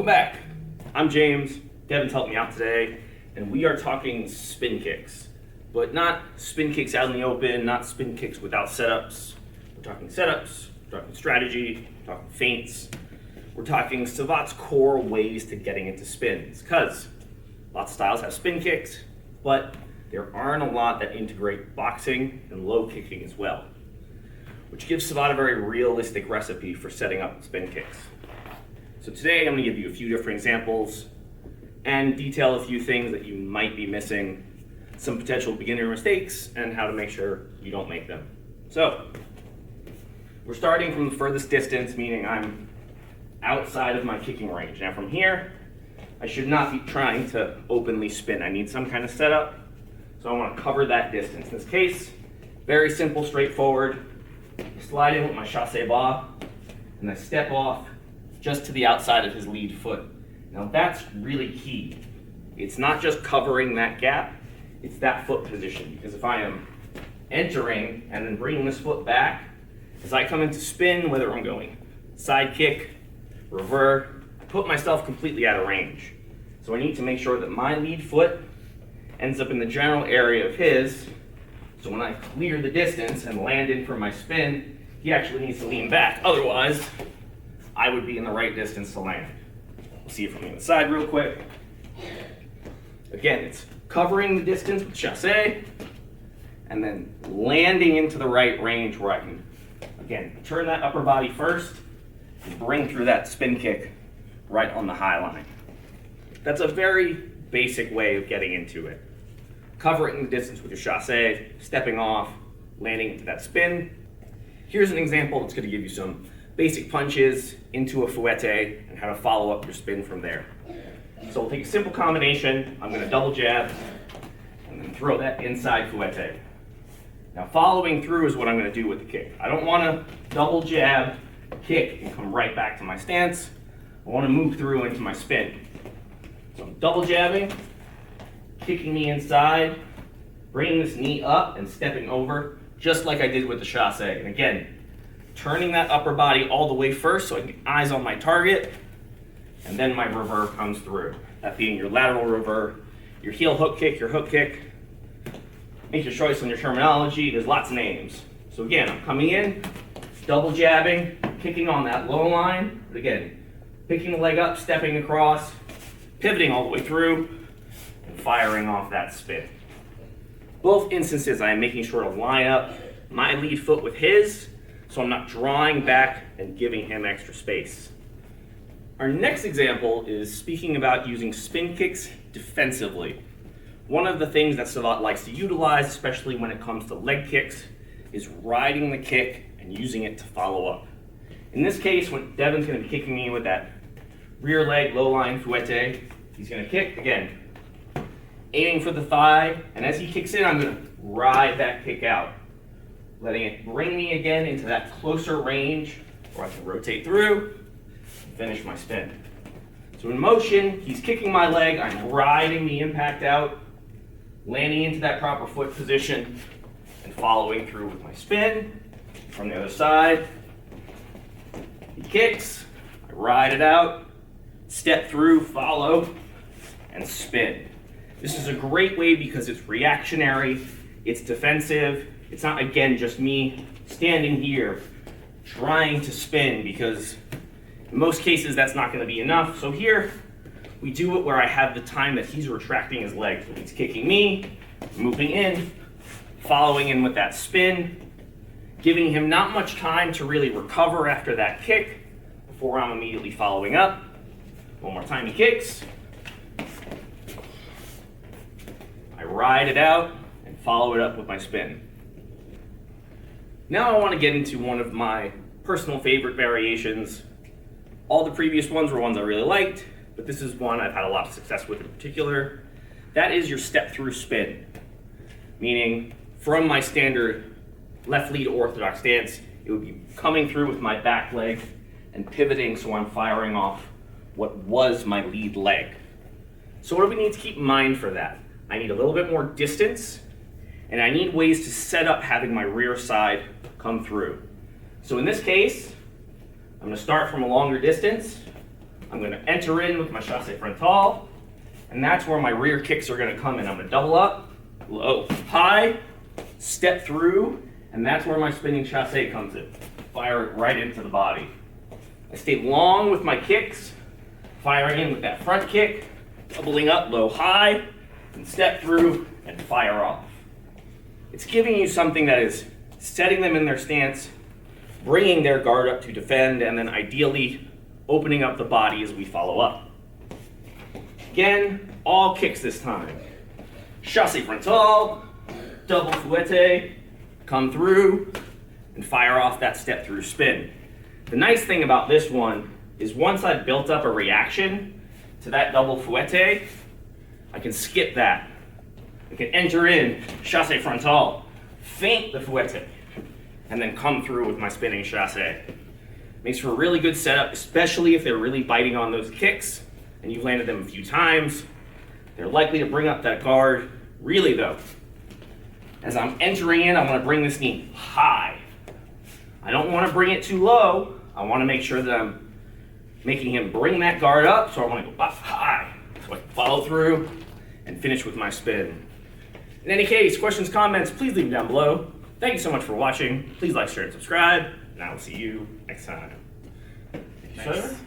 back. I'm James. Devin's helped me out today, and we are talking spin kicks. But not spin kicks out in the open, not spin kicks without setups. We're talking setups, we're talking strategy, we're talking feints. We're talking Savate's core ways to getting into spins, because lots of styles have spin kicks, but there aren't a lot that integrate boxing and low kicking as well, which gives Savate a very realistic recipe for setting up spin kicks. So today I'm going to give you a few different examples and detail a few things that you might be missing, some potential beginner mistakes, and how to make sure you don't make them. So we're starting from the furthest distance, meaning I'm outside of my kicking range. Now from here, I should not be trying to openly spin. I need some kind of setup, so I want to cover that distance. In this case, very simple, straightforward. I slide in with my chassé bas, and I step off just to the outside of his lead foot. Now that's really key. It's not just covering that gap, it's that foot position. Because if I am entering and then bringing this foot back, as I come into spin, whether I'm going side kick, revert, I put myself completely out of range. So I need to make sure that my lead foot ends up in the general area of his, so when I clear the distance and land in for my spin, he actually needs to lean back. Otherwise, I would be in the right distance to land. We'll see it from the other side real quick. Again, it's covering the distance with chassé, and then landing into the right range where I can, again, turn that upper body first and bring through that spin kick right on the high line. That's a very basic way of getting into it. Covering the distance with your chassé, stepping off, landing into that spin. Here's an example that's going to give you some basic punches into a fouette and how to follow up your spin from there. So we'll take a simple combination. I'm going to double jab and then throw that inside fouette. Now following through is what I'm going to do with the kick. I don't want to double jab, kick, and come right back to my stance. I want to move through into my spin. So I'm double jabbing, kicking the inside, bringing this knee up and stepping over, just like I did with the chassé. And again, turning that upper body all the way first so I can get eyes on my target, and then my revert comes through. That being your lateral revert, your heel hook kick, your hook kick. Make your choice on your terminology. There's lots of names. So again, I'm coming in, double jabbing, kicking on that low line, but again, picking the leg up, stepping across, pivoting all the way through, and firing off that spin. Both instances, I am making sure to line up my lead foot with his, so I'm not drawing back and giving him extra space. Our next example is speaking about using spin kicks defensively. One of the things that Savate likes to utilize, especially when it comes to leg kicks, is riding the kick and using it to follow up. In this case, when Devin's going to be kicking me with that rear leg low line fouette, he's going to kick, again, aiming for the thigh, and as he kicks in, I'm going to ride that kick out, letting it bring me again into that closer range where I can rotate through and finish my spin. So in motion, he's kicking my leg, I'm riding the impact out, landing into that proper foot position, and following through with my spin. From the other side, he kicks, I ride it out, step through, follow, and spin. This is a great way because it's reactionary, it's defensive. It's not, again, just me standing here trying to spin, because in most cases that's not going to be enough. So here we do it where I have the time that he's retracting his legs. So he's kicking me, moving in, following in with that spin, giving him not much time to really recover after that kick before I'm immediately following up. One more time he kicks. I ride it out and follow it up with my spin. Now I want to get into one of my personal favorite variations. All the previous ones were ones I really liked, but this is one I've had a lot of success with in particular. That is your step through spin. Meaning, from my standard left lead orthodox stance, it would be coming through with my back leg and pivoting so I'm firing off what was my lead leg. So what do we need to keep in mind for that? I need a little bit more distance, and I need ways to set up having my rear side come through. So in this case, I'm going to start from a longer distance, I'm going to enter in with my chassé frontal, and that's where my rear kicks are going to come in. I'm going to double up, low, high, step through, and that's where my spinning chassé comes in. Fire it right into the body. I stay long with my kicks, firing in with that front kick, doubling up, low, high, and step through and fire off. It's giving you something that is setting them in their stance, bringing their guard up to defend, and then ideally opening up the body as we follow up. Again, all kicks this time. Chassé frontal, double fouette, come through, and fire off that step through spin. The nice thing about this one is once I've built up a reaction to that double fouette, I can skip that. I can enter in chassé frontal, feint the fouette, and then come through with my spinning chassé. Makes for a really good setup, especially if they're really biting on those kicks and you've landed them a few times. They're likely to bring up that guard. Really though, as I'm entering in, I want to bring this knee high. I don't want to bring it too low. I want to make sure that I'm making him bring that guard up, so I want to go up high. So I can follow through and finish with my spin. In any case, questions, comments, please leave them down below. Thank you so much for watching. Please like, share, and subscribe, and I will see you next time. Thank you, sir.